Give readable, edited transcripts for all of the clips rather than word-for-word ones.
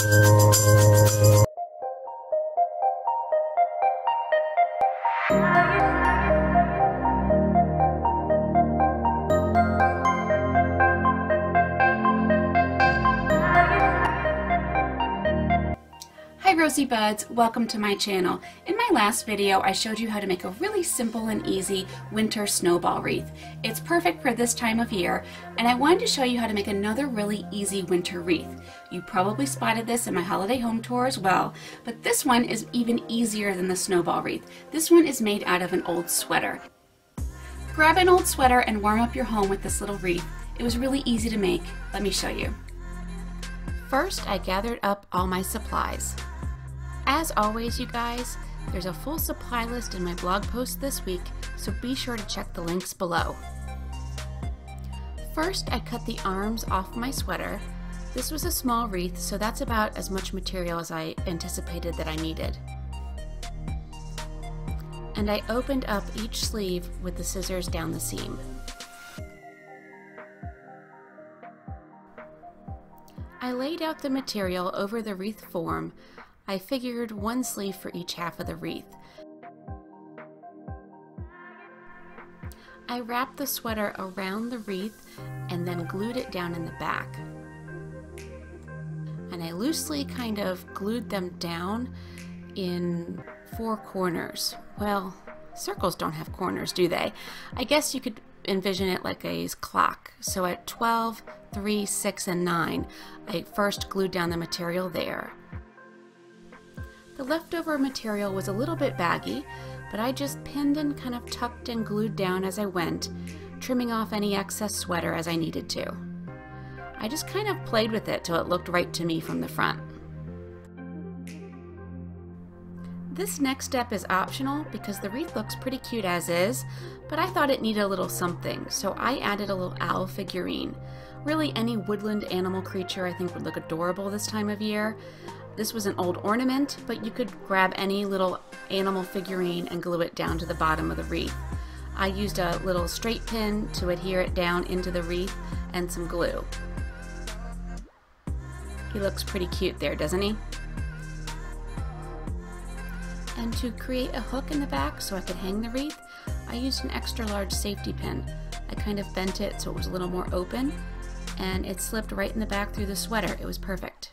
Hi Rosy Buds, welcome to my channel. In my last video I showed you how to make a really simple and easy winter snowball wreath. It's perfect for this time of year, and I wanted to show you how to make another really easy winter wreath. You probably spotted this in my holiday home tour as well, but this one is even easier than the snowball wreath. This one is made out of an old sweater. Grab an old sweater and warm up your home with this little wreath. It was really easy to make. Let me show you. First, I gathered up all my supplies. As always, you guys, there's a full supply list in my blog post this week, so be sure to check the links below. First, I cut the arms off my sweater. This was a small wreath, so that's about as much material as I anticipated that I needed. And I opened up each sleeve with the scissors down the seam. I laid out the material over the wreath form. I figured one sleeve for each half of the wreath. I wrapped the sweater around the wreath and then glued it down in the back. And I loosely kind of glued them down in 4 corners. Well, circles don't have corners, do they? I guess you could envision it like a clock. So at 12, 3, 6, and 9, I first glued down the material there. The leftover material was a little bit baggy, but I just pinned and kind of tucked and glued down as I went, trimming off any excess sweater as I needed to. I just kind of played with it till it looked right to me from the front. This next step is optional because the wreath looks pretty cute as is, but I thought it needed a little something, so I added a little owl figurine. Really, any woodland animal creature I think would look adorable this time of year. This was an old ornament, but you could grab any little animal figurine and glue it down to the bottom of the wreath. I used a little straight pin to adhere it down into the wreath and some glue. He looks pretty cute there, doesn't he? And to create a hook in the back so I could hang the wreath, I used an extra large safety pin. I kind of bent it so it was a little more open, and it slipped right in the back through the sweater. It was perfect.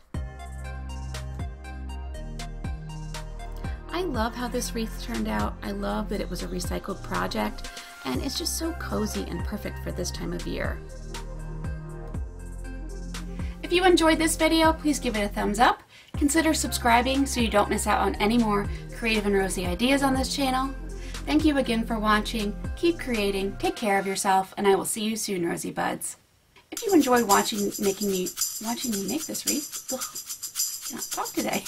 I love how this wreath turned out. I love that it was a recycled project, and it's just so cozy and perfect for this time of year. If you enjoyed this video, please give it a thumbs up. Consider subscribing so you don't miss out on any more creative and rosy ideas on this channel. Thank you again for watching. Keep creating, take care of yourself, and I will see you soon, Rosy Buds. If you enjoyed watching me make this wreath, can't talk today.